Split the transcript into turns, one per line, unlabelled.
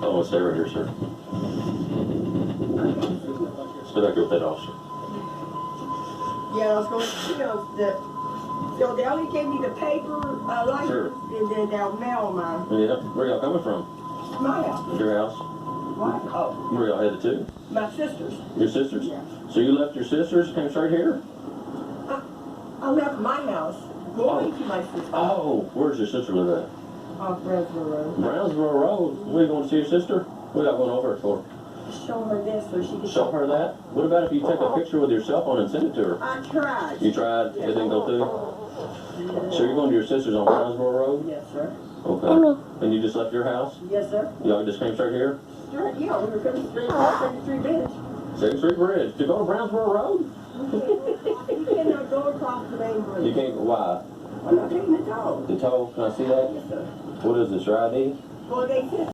Oh, stay right here, sir. Stay back here with that officer.
Yeah, I was going to, so they only gave me the paper license,
Sure.
and then they'll mail mine.
Yeah, where y'all coming from?
My house.
Your house?
What? Oh,
Where y'all headed to?
my sister's.
Your sister's?
Yeah.
So you left your sister's, came straight here?
I left my house, going to my sister's.
Oh, where's your sister live at?
Off Brownsville Road.
Brownsville Road. Where you going to see your sister? What y'all going over for?
Show her this so she can...
Show her that? What about if you take a picture with your cell phone and send it to her?
I tried.
You tried? It didn't go through? So you're going to your sister's on Brownsville Road?
Yes, sir.
Okay. And you just left your house?
Yes, sir.
Y'all just came straight here?
Straight, yeah, we were coming straight off 73 Bridge.
2nd Street Bridge. To go to Brownsville Road?
You cannot go across the main bridge.
You can't, why?
I'm not taking the toll.
The toll, can I see that?
Yes, sir.
What is this, your ID?
Well, they said